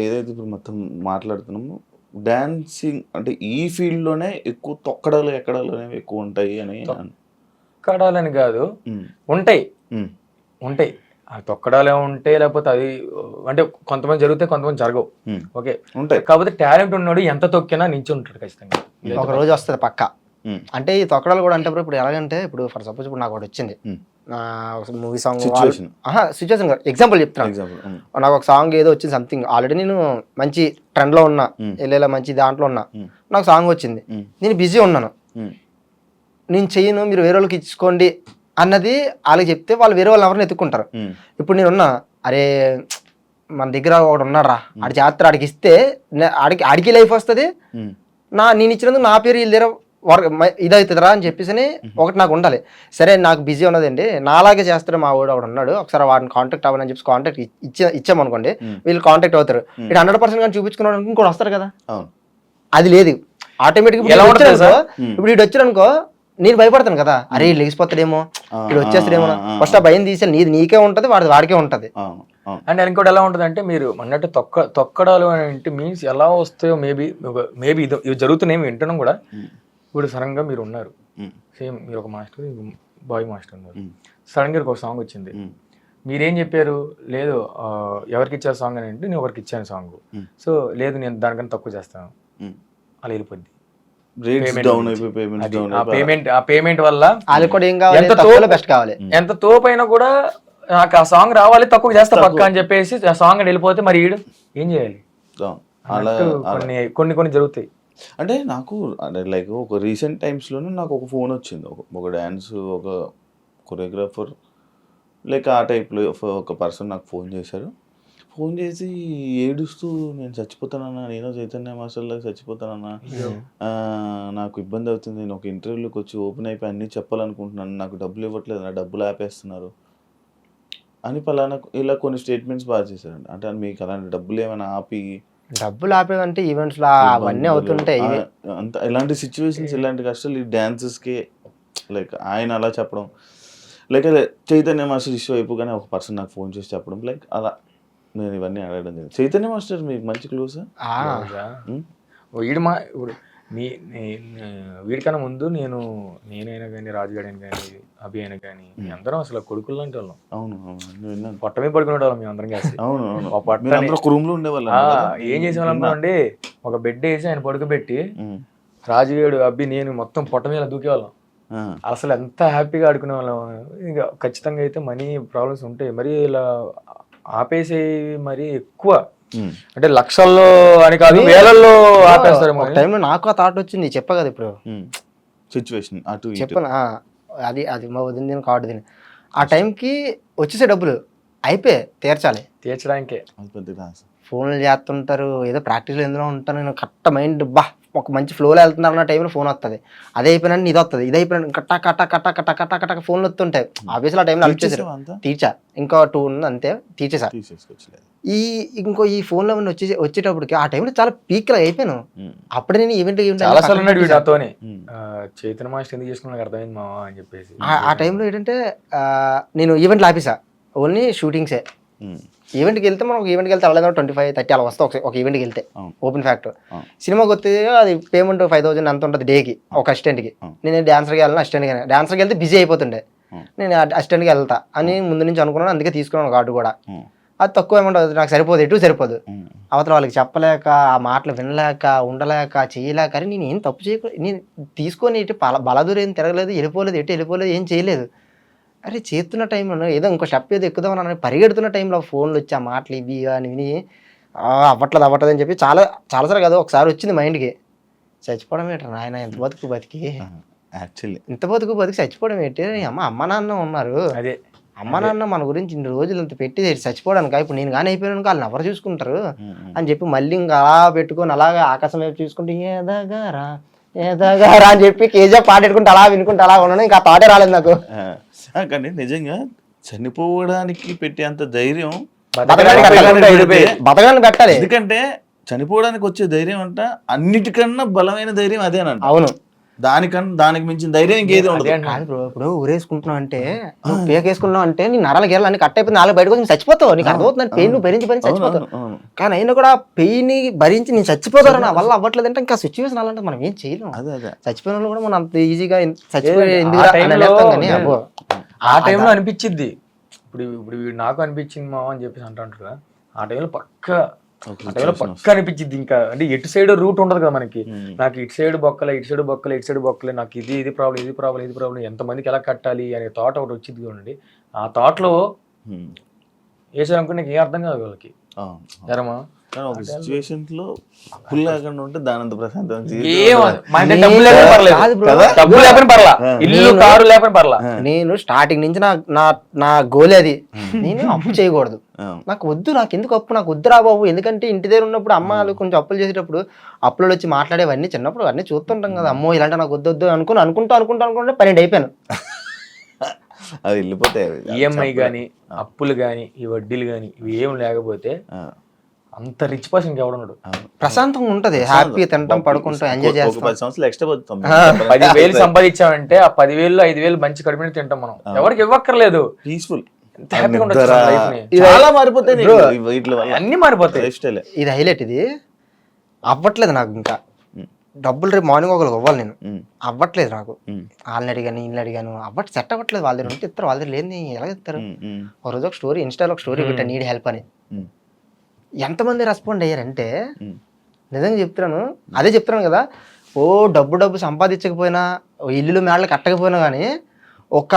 ఏదైతే ఇప్పుడు మొత్తం మాట్లాడుతున్నామో, డాన్సింగ్ అంటే ఈ ఫీల్డ్ లోనే ఎక్కువ తొక్కడాలు ఎక్కడాలు అనేవి ఎక్కువ ఉంటాయి అని.
తొక్కడాలని కాదు, ఉంటాయి. ఆ తొక్కడాలే ఉంటాయి, లేకపోతే అది అంటే కొంతమంది జరుగుతాయి, కొంతమంది జరగవు. ఓకే, ఉంటాయి. కాకపోతే టాలెంట్ ఉన్నాడు ఎంత తొక్కినా నించి ఉంటాడు ఖచ్చితంగా,
ఒక రోజు వస్తుంది పక్క. అంటే ఈ తొక్కడాలు కూడా అంటే ఇప్పుడు ఎలాగంటే, ఇప్పుడు ఫర్ సపోజ్ ఇప్పుడు నాకు ఒకటి వచ్చింది, మూవీ సాంగ్ సిచ్యువేషన్ ఎగ్జాంపుల్ చెప్తాను. నాకు ఒక సాంగ్ ఏదో వచ్చింది సంథింగ్, ఆల్రెడీ నేను మంచి ట్రెండ్ లో ఉన్నా, వెళ్ళేలా మంచి దాంట్లో ఉన్నా, నాకు సాంగ్ వచ్చింది, నేను బిజీ ఉన్నాను, నేను చెయ్యను, మీరు వేరే వాళ్ళకి ఇచ్చుకోండి అన్నది వాళ్ళకి చెప్తే వాళ్ళు వేరే వాళ్ళు ఎవరిని ఎత్తుకుంటారు. ఇప్పుడు నేనున్నా, అరే మన దగ్గర ఒకడు ఉన్నారా, ఆడి చేస్తారు, ఆడికి ఇస్తే ఆడికి లైఫ్ వస్తుంది, నేను ఇచ్చినందుకు నా పేరు వీళ్ళ దగ్గర ఇదవుతుందిరా అని చెప్పేసి ఒకటి నాకు ఉండాలి. సరే నాకు బిజీ ఉన్నదండి, నాలాగే చేస్తాడు మా వాడు ఒకడు ఉన్నాడు, ఒకసారి వాడిని కాంటాక్ట్ అవ్వాలని చెప్పి కాంటాక్ట్ ఇచ్చామనుకోండి, వీళ్ళు కాంటాక్ట్ అవుతారు. ఇటు 100% కానీ చూపించుకున్నాడు ఇంకోటి వస్తారు కదా, అది లేదు. ఆటోమేటిక్ ఇప్పుడు ఇటు వచ్చారు అనుకో, నేను భయపడతాను కదా, అరే లెగిసిపోతాడేమో, ఇక్కడ వచ్చేస్తాడేమో, ఫస్ట్ ఆ భయం తీసే నీకే ఉంటది, వాడికే ఉంటది.
అండ్ ఇంకోటి ఎలా ఉంటుంది అంటే, మీరు అన్నట్టు తొక్కడాలు అని అంటే మీన్స్ ఎలా వస్తాయో మేబీ ఇవి జరుగుతున్నాయి వింటున్నాం కూడా. ఇప్పుడు సడన్ గా మీరు ఉన్నారు, సేమ్ మీరు ఒక మాస్టర్, బాయ్ మాస్టర్ ఉన్నారు, సడన్ గా ఒక సాంగ్ వచ్చింది, మీరేం చెప్పారు, లేదు ఎవరికి ఇచ్చారు సాంగ్ అని అంటే, నేను ఒకరికి ఇచ్చాను సాంగ్, సో లేదు నేను దానికన్నా తక్కువ చేస్తాను, అలా వెళ్ళిపోద్ది. పేమెంట్ వల్ల ఎంత తోపైనా కూడా నాకు ఆ సాంగ్ రావాలి, తక్కువ చేస్తా పక్క అని చెప్పేసి ఆ సాంగ్ వెళ్ళిపోతే మరి ఈడు ఏం చేయాలి, కొన్ని జరుగుతాయి.
అంటే నాకు అంటే లైక్ ఒక రీసెంట్ టైమ్స్లోనే నాకు ఒక ఫోన్ వచ్చింది, ఒక డ్యాన్స్ ఒక కొరియోగ్రాఫర్ లైక్ ఆ టైప్లో ఒక పర్సన్ నాకు ఫోన్ చేశారు. ఫోన్ చేసి ఏడుస్తూ, నేను చచ్చిపోతానన్నా, నేను చైతన్య మాస్టర్లాగా చచ్చిపోతానన్నా, నాకు ఇబ్బంది అవుతుంది, నేను ఒక ఇంటర్వ్యూలోకి వచ్చి ఓపెన్ అయిపోయి అన్నీ చెప్పాలనుకుంటున్నాను, నాకు డబ్బులు ఇవ్వట్లేదు, నా డబ్బులు ఆపేస్తున్నారు అని పలానా ఇలా కొన్ని స్టేట్మెంట్స్ బాగా చేశారండి. అంటే మీకు అలాంటి డబ్బులు ఏమైనా
డబ్బులు ఆపేదంటే ఈవెంట్స్ లో అవన్నీ అవుతుంటాయి.
అంత ఇలాంటి సిచ్యువేషన్స్, ఇలాంటి కష్టాలు ఈ డాన్సెస్కి లైక్ ఆయన అలా చెప్పడం, లైక్ చైతన్య మాస్టర్ ఇష్యూ అయిపోగానే ఒక పర్సన్ నాకు ఫోన్ చేసి చెప్పడం, లైక్ అలా నేను ఇవన్నీ అడగడం జరిగింది. చైతన్య మాస్టర్ మీకు మంచి క్లోజ్?
ఇప్పుడు వీడికన్నా ముందు నేనైనా కానీ, రాజుగాడు అయినా కానీ, అభి అయినా కానీ, అందరం అసలు కొడుకులు లాంటి వాళ్ళం.
అవును,
పొట్ట మీద పడుకునే వాళ్ళం మేము అందరం కలిసి. ఏం చేసేవాళ్ళం అండి, ఒక బెడ్ వేసి ఆయన పడుకోబెట్టి రాజుగాడు, అబ్బి, నేను మొత్తం పొట్ట మీద దూకేవాళ్ళం. అసలు ఎంత హ్యాపీగా ఆడుకునే వాళ్ళం. ఇంకా ఖచ్చితంగా అయితే మనీ ప్రాబ్లమ్స్ ఉంటాయి, మరి ఇలా ఆపేసి మరి ఎక్కువ అంటే లక్షల్లో అని కాదు వేలల్లో ఆపేస్తారు.
ఒక టైంలో నాకు ఆ థాట్ వచ్చింది, చెప్పా కదా ఇప్పుడు
సిచ్యువేషన్ అటు ఇటు.
చెప్పను. అది మా వదిన దీని కార్డు దీని ఆ టైంకి వచ్చేసే డబ్బులు అయిపోయి
తీర్చడానికే
అది పెద్ద class.
ఫోన్లు చేస్తుంటారు, ఏదో ప్రాక్టీస్లో ఎందులో ఉంటాను నేను, కరెక్ట్ మైండ్ ఒక మంచి ఫ్లోలో వెళ్తున్నారు అన్న టైంలో ఫోన్ వస్తుంది, అదే అయిపోయినా ఇది వస్తుంది, ఇది అయిపోయినా కట్టా కట్టా కట్టా కట్టా కట్టా కట్టా ఫోన్లు వస్తుంటాయి. ఆబ్వియస్లీ ఆ టైంలో వచ్చేసారు,
తీర్చేసావా అంతా?
తీర్చా, ఇంకా 2 ఉంది అంతే, తీర్చేసా.
తీసేసుకోవచ్చులే.
ఇంకో ఈ ఫోన్లో వచ్చేటప్పటికి ఆ టైంలో చాలా పీక్లో అయిపోయాను. అప్పుడే నేను ఈవెంట్
చాలా సార్లు ఉన్నాడు వీడు నాతోనే, చైతన్య మాస్టర్ ఎందుకు చేసుకున్నా నాకు అర్థమైంది మావా అని చెప్పేసి.
ఆ టైంలో ఏంటంటే నేను ఈవెంట్లు ఆపేసా, ఓన్లీ షూటింగ్సే. ఈవెంట్కి వెళ్తే మనం ఒక ఈవెంట్కి వెళ్తే అలా 25-30 అలా వస్తా ఒక ఈవెంట్కి వెళ్తే. ఓపెన్ ఫ్యాక్ట్ సినిమాకి వస్తే అది పేమెంట్ 5,000 అంత ఉంటుంది డేకి ఒక అసిస్టెంట్కి. నేను డాన్సర్కి వెళ్ళాను, అసిస్టెంట్కి డాన్సర్కి వెళ్తే బిజీ అయిపోతుండే, నేను అసిస్టెంట్కి వెళ్తా అని ముందు నుంచి అనుకున్నాను, అందుకే తీసుకున్నాను కార్డు కూడా. అది తక్కువ అమౌంట్ అవుతుంది, నాకు సరిపోదు, ఎటు సరిపోదు. అవతల వాళ్ళకి చెప్పలేక, ఆ మాటలు వినలేక, ఉండలేక, చేయలేక, అని నేను ఏం తప్పు చేయకూడదు, నేను తీసుకొని ఎటు బలదూరం ఏం తిరగలేదు, వెళ్ళిపోలేదు, ఎటు వెళ్ళిపోలేదు, ఏం చేయలేదు. అరే చేస్తున్న టైంలో ఏదో ఇంకో స్టెప్ ఏదో ఎక్కుదామని పరిగెడుతున్న టైంలో ఫోన్లు వచ్చి ఆ మాటలు ఇవి అని విని అవ్వట్లేదు అని చెప్పి చాలాసార్లు కదా ఒకసారి వచ్చింది మైండ్కి, చచ్చిపోవడం ఏంటి నాయన, ఇంత బతుకు బతికి
యాక్చువల్లీ
ఇంత బతుకు బతికి చచ్చిపోవడం ఏంటి, అమ్మ నాన్న ఉన్నారు,
అదే
అమ్మ నాన్న మన గురించి ఇన్ని రోజులు ఇంత పెట్టి చచ్చిపోవడానికి, ఇప్పుడు నేను కానీ అయిపోయాను వాళ్ళని ఎవరు చూసుకుంటారు అని చెప్పి మళ్ళీ ఇంకా అలా పెట్టుకొని అలాగా ఆకాశం వైపు చూసుకుంటే ఏదగారా ఏదగారా అని చెప్పి కేజీఎఫ్ పాట పెట్టుకుంటే అలా వినుకుంటే అలా ఉన్నాను, ఇంకా ఆ పాటే రాలేదు నాకు.
కానీ నిజంగా చనిపోవడానికి పెట్టేంత ధైర్యం
బతకాన్ని పెట్టాలి,
ఎందుకంటే చనిపోవడానికి వచ్చే ధైర్యం అంట అన్నిటికన్నా బలమైన ధైర్యం అదేనంట.
అవును,
దానికి మించిన ధైర్యం ఇంకేది ఉండదు.
కాదు బ్రో, ఇప్పుడు ఊరేసుకుంటున్నావు అంటే నువ్వు పేక వేసుకున్నావు అంటే నీ నరాల గేరలు అన్ని కట్ అయిపోయి 4 బయటకు వచ్చి చచ్చిపోతావు, నీకు అర్థమవుతుంది, పెయిన్ నువ్వు భరించి చచ్చిపోతావు. కానీ అయినా కూడా పెయిన్ భరించి నేను చచ్చిపోతాను నా వల్ల అవ్వట్లేదు అంటే ఇంకా సిచ్యువేషన్ అలాంటి మనం ఏం చేయలేము. చచ్చిపోయిన వాళ్ళు కూడా మనం అంత ఈజీగా చచ్చిపోయి
ఆ టైంలో అనిపించింది, ఇప్పుడు వీడు నాకు అనిపించింది మా అని చెప్పేసి అంటారు కదా, ఆ టైంలో పక్క అనిపించింది. ఇంకా అంటే ఎటు సైడ్ రూట్ ఉండదు కదా మనకి, నాకు ఇటు సైడ్ బొక్కలే, ఇటు సైడ్ బొక్కలే, ఇటు సైడ్ బొక్కలే, నాకు ఇది ప్రాబ్లం, ఎంతమందికి ఎలా కట్టాలి అనే థాట్ ఒకటి వచ్చింది చూడండి. ఆ థాట్ లో వేసారనుకో నాకు ఏం అర్థం కాదు వాళ్ళకి, ఎరమా
సిచ్యువేషన్ లో ఫుల్ లేకుండా ఉంటే దానంత ప్రశాంతం.
నేను స్టార్టింగ్ నుంచి నా గోల్ అది, నేను అప్పు చేయకూడదు, నాకు వద్దు, నాకు ఎందుకు అప్పు, నాకు వద్దురా బాబు. ఎందుకంటే ఇంటి దగ్గర ఉన్నప్పుడు అమ్మాలు కొంచెం అప్పులు చేసేటప్పుడు అప్పులు వచ్చి మాట్లాడేవన్నీ చిన్నప్పుడు అన్నీ చూస్తుంటాం కదా, అమ్మో ఇలాంటి నాకు వద్దు అనుకుంటూ 12 అయిపోయాను.
అది వెళ్ళిపోతాయి.
ఈఎంఐ కానీ అప్పులు కానీ ఈ వడ్డీలు కానీ ఇవి ఏం లేకపోతే అంత రిచ్ పర్సన్ ఎవడున్నాడు,
ప్రశాంతంగా ఉంటది, హ్యాపీ తింటాం పడుకుంటాం ఎంజాయ్ చేస్తాం.
10 సంవత్సరాలు ఎక్స్ట్రా బతుకుతాం.
10,000 సంపాదించామంటే ఆ 10,000 5,000 మంచి కడుపుని తింటాం మనం, ఎవరికి ఇవ్వక్కర్లేదు,
పీస్ఫుల్
చాలా మారిపోతాయి, అన్ని మారిపోతాయి.
ఇది హైలైట్, ఇది అవ్వట్లేదు నాకు, ఇంకా డబ్బులు రేపు మార్నింగ్ ఒకరికి ఇవ్వాలి, నేను అవ్వట్లేదు నాకు, వాళ్ళని అడిగాను వీళ్ళని అడిగాను, సెట్ అవ్వట్లేదు. వాళ్ళ దగ్గర ఉంటే ఇస్తారు, వాళ్ళ దగ్గర లేని ఎలా ఇస్తారు. ఒక రోజు ఒక స్టోరీ ఇన్స్టాలో ఒక స్టోరీ పెట్టా, నీడ్ హెల్ప్ అని. ఎంతమంది రెస్పాండ్ అయ్యారంటే నిజంగా చెప్తున్నాను, అదే చెప్తున్నాను కదా, డబ్బు సంపాదించకపోయినా, ఇల్లు మేడలు కట్టకపోయినా కానీ ఒక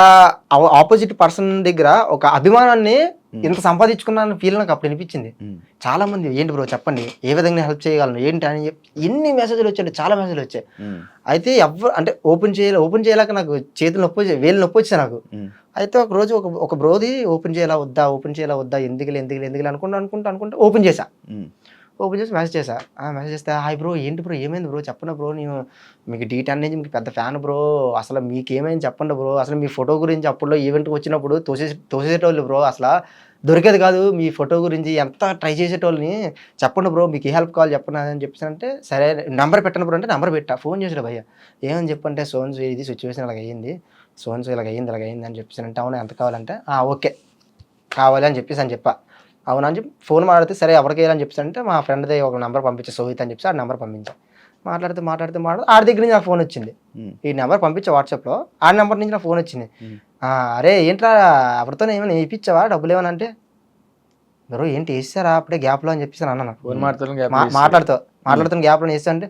ఆపోజిట్ పర్సన్ దగ్గర ఒక అభిమానాన్ని ఇంత సంపాదించుకున్నాను ఫీల్ నాకు అప్పుడు అనిపించింది. చాలా మంది ఏంటి బ్రో చెప్పండి, ఏ విధంగా హెల్ప్ చేయగలను ఏంటి అని చెప్పి ఎన్ని మెసేజ్లు వచ్చాయి, చాలా మెసేజ్లు వచ్చాయి. అయితే అంటే ఓపెన్ చేయలేక నాకు చేతులు వేలు నొప్పి వచ్చాయి నాకు. అయితే ఒక రోజు ఒక బ్రోది ఓపెన్ చేయాలా వద్దా ఎందుకులే అనుకుంటా ఓపెన్ చేసి మెసేజ్ చేస్తే హాయ్ బ్రో, ఏంటి బ్రో ఏమైంది బ్రో చెప్పండి బ్రో, నేను మీకు D10 నుంచి మీకు పెద్ద ఫ్యాన్ బ్రో, అసలు మీకు ఏమైంది చెప్పండి బ్రో, అసలు మీ ఫోటో గురించి అప్పుడులో ఈవెంట్కి వచ్చినప్పుడు తోసేటోళ్ళు బ్రో, అసలు దొరికేది కాదు మీ ఫోటో గురించి, ఎంత ట్రై చేసేటోళ్ళని, చెప్పండి బ్రో మీకు ఏ హెల్ప్ కావాలి చెప్పండి అని చెప్పేసి అంటే, సరే నెంబర్ పెట్టండి బ్రో అంటే నెంబర్ పెట్టా. ఫోన్ చేసాడు భయ్య, ఏమని చెప్పంటే సోన్స్ ఇది సిచ్యువేషన్ ఇలాగ అయ్యింది అని చెప్పేసి అంటే, అవునా ఎంత కావాలంటే ఓకే కావాలి అని చెప్పా. అవునా అని చెప్పి ఫోన్ మాట్లాడితే, సరే ఎవరికి వేయాలని చెప్పేసి అంటే మా ఫ్రెండ్ది ఒక నెంబర్ పంపించా, సోహిత్ అని చెప్పి ఆ నెంబర్ పంపించా. మాట్లాడితే ఆడి దగ్గర నుంచి నాకు ఫోన్ వచ్చింది, ఈ నెంబర్ పంపించా వాట్సాప్లో, ఆ నెంబర్ నుంచి నాకు ఫోన్ వచ్చింది. అరే ఏంట్రా ఎవరితో ఏమైనా వేయించావా డబ్బులు ఏమని అంటే, బ్రో ఏంటి వేసారా అప్పుడే గ్యాప్లో అని చెప్పేసి అన్నాను. ఫోన్ మాట్లాడుతున్న గ్యాప్లో వేస్తా అంటే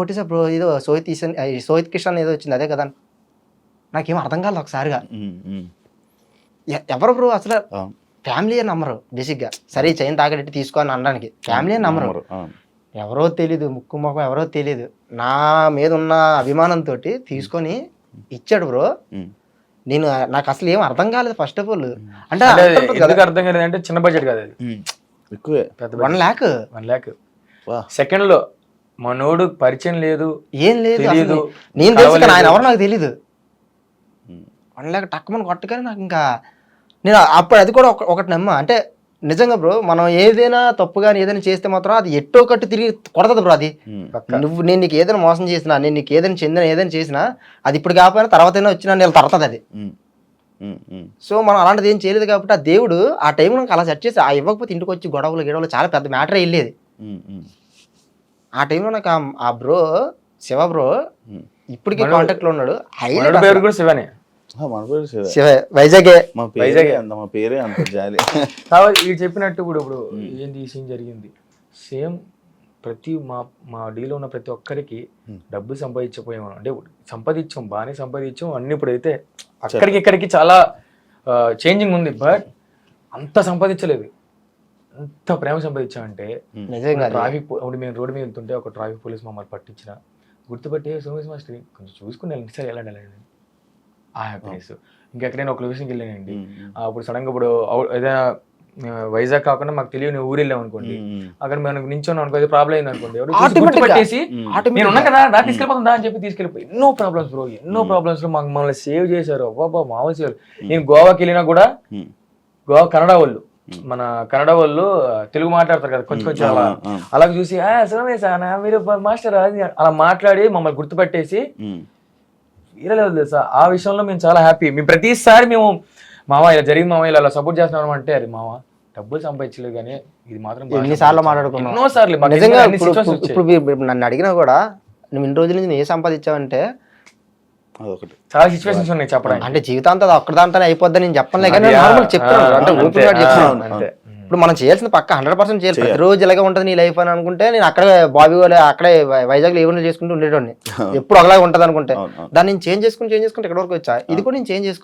కొట్టేసా బ్రో, ఏదో సోహిత్ కిషన్ ఏదో వచ్చింది అదే కదా. నాకేం అర్థం కాలేదు ఒకసారిగా.
ఉమ్, ఉమ్.
ఎవరు బ్రో అసలు
అవును.
ఫ్యామిలీ అని నమ్మరు బేసిక్గా. సరే ఈ చైన్ తాగడెట్టి తీసుకో అని అనడానికి ఫ్యామిలీ అని నమ్మరు.
అవును.
ఎవరో తెలీదు, ముక్కు ముఖం ఎవరో తెలీదు, నా మీద ఉన్న అభిమానంతో తీసుకొని ఇచ్చాడు బ్రో.
ఉమ్,
నేను నాకు అసలు ఏం అర్థం కాలేదు ఫస్ట్ ఆఫ్ ఆల్. అంటే
అంటే
అంటుంటారు కదా,
ఎందుకు అర్థం కాలేదు అంటే చిన్న బడ్జెట్ కాదు అది,
ఉమ్. ఎక్కువే.
పెద్ద
1 lakh
1 lakh.
వా.
సెకండ్ లో మనోడు పరిచయం లేదు,
ఏం లేదు
తెలీదు,
అసలు. నేను తెలుసు కానీ ఆయన
కలవలేదు.
ఎవరు నాకు తెలీదు.
ఉమ్,
1 lakh టక్కుమని కొట్టగానే నాకు ఇంకా నేను అప్పుడు అది కూడా ఒకటి నమ్మ. అంటే నిజంగా బ్రో మనం ఏదైనా తప్పు కానీ ఏదైనా చేస్తే మాత్రం అది ఎట్టో కట్టు తిరిగి కొడతది బ్రో. అది
ఉమ్.
పక్క
నేను నీకు ఏదైనా మోసం చేసినా, నేను నీకు ఏదైనా చెందిన ఏదైనా చేసినా అది ఇప్పుడు కాకపోయినా తర్వాత అయినా వచ్చినా నేను తరతది అది.
ఉమ్, ఉమ్, ఉమ్.
సో మనం అలాంటిది ఏం చేయలేదు కాబట్టి ఆ దేవుడు ఆ టైంలో నాకు అలా సెట్ చేసి ఆ ఇవ్వకపోతే ఇంటికి వచ్చి గొడవలు చాలా పెద్ద మ్యాటరే వెళ్ళేది.
ఉమ్, ఉమ్.
ఆ టైంలో నాకు ఆ బ్రో శివ బ్రో
ఉమ్.
ఇప్పటికీ కాంటాక్ట్ లో ఉన్నాడు.
మనోడి
హైలైట్
పేరు కూడా శివనే.
ఆ, మన పేరు శివ.
శివ వైజాగే.
మా పేరే అంత, మా పేరే అంత జాలి.
కాబట్టి వీడు చెప్పినట్టు ఇప్పుడు ఏంది ఈ సీన్ జరిగింది సేమ్. ప్రతి మా డీలో ఉన్న ప్రతి ఒక్కరికి డబ్బు సంపాదించపోయాము, అంటే సంపాదించాం, బాగానే సంపాదించాం అన్ని. ఇప్పుడైతే అక్కడికి ఇక్కడికి చాలా చేంజింగ్ ఉంది, బట్ అంత సంపాదించలేదు. అంత ప్రేమ సంపాదించామంటే
నిజంగా
ట్రాఫిక్ ఇప్పుడు మేము రోడ్డు మీద వెళ్తుంటే ఒక ట్రాఫిక్ పోలీస్ మమ్మల్ని పట్టించిన గుర్తుపట్టి సోమేష్ మాస్టర్ కొంచెం చూసుకుని సరే ఎలా వెళ్ళండి ఆ హ్యాపీనెస్. ఇంకెక్కడైనా ఒక లొకేషన్కి వెళ్ళానండి, అప్పుడు సడన్గా ఇప్పుడు ఏదైనా వైజాగ్ కాకుండా మాకు తెలియని ఊరు వెళ్ళాం అనుకోండి, అక్కడ మనకు నించోన్నాం అనుకో, అది ప్రాబ్లం అయింది అనుకోండి, గుర్తుపట్టేసి నేను ఉన్నా కదా దా తీసుకెళ్ళిపోతుందా అని చెప్పి తీసుకెళ్ళిపోయి ఎన్నో ప్రాబ్లమ్స్ బ్రో, ఎన్నో ప్రాబ్లమ్స్ లో మాకు మమ్మల్ని సేవ్ చేశారు. అబ్బాబా మామూలు సేవ్. నేను గోవాకి వెళ్ళినా కూడా గోవా కన్నడ వాళ్ళు, మన కన్నడ వాళ్ళు తెలుగు మాట్లాడతారు కదా కొంచెం కొంచెం, అలా అలా చూసి సోమేశ్ అన్న మీరు మాస్టర్ అది అలా మాట్లాడి మమ్మల్ని గుర్తుపట్టేసి వేరే లెవెల్ తెలుసా. ఆ విషయంలో మేము చాలా హ్యాపీ. మేము ప్రతిసారి మేము మామ ఇలా జరిగింది, మామ ఇలా సపోర్ట్ చేస్తున్నాం అంటే అది మామ డబ్బులు సంపాదించలేదు కానీ ఇది మాత్రం
ఎన్నిసార్లు మాట్లాడుకున్నాం
ఎన్నోసార్లు.
నిజంగా. ఇప్పుడు నన్ను అడిగినా కూడా నువ్వు ఇన్ని రోజుల నుంచి నేను ఏ సంపాదించావంటే
అదొకటి.
చాలా సిచ్యువేషన్స్ ఉన్నాయి చెప్పడానికి.
అంటే జీవితాంతం అది ఒక్కడి దాంతో అయిపోద్దని నేను చెప్పలే కానీ నార్మల్ చెప్తున్నాను, అంటే ఓపెన్ గా చెప్తున్నాను.
అంతే.
ఇప్పుడు మనం చేయాల్సిన పక్క 100% చేయాలి. ప్రతిరోజు ఇలాగే ఉంటుంది నీ లైఫ్ అని అనుకుంటే నేను అక్కడే బాబీ వాళ్ళు అక్కడే వైజాగ్ లో ఈవెంట్లు చేసుకుంటూ ఉండేటోడిని. ఎప్పుడు ఒకలాగా ఉంటుంది అనుకుంటే దాన్ని నేను చేంజ్ చేసుకుంటే ఎక్కడి వరకు వచ్చా. ఇది కూడా నేను చేంజ్ చేసుకోవాలి.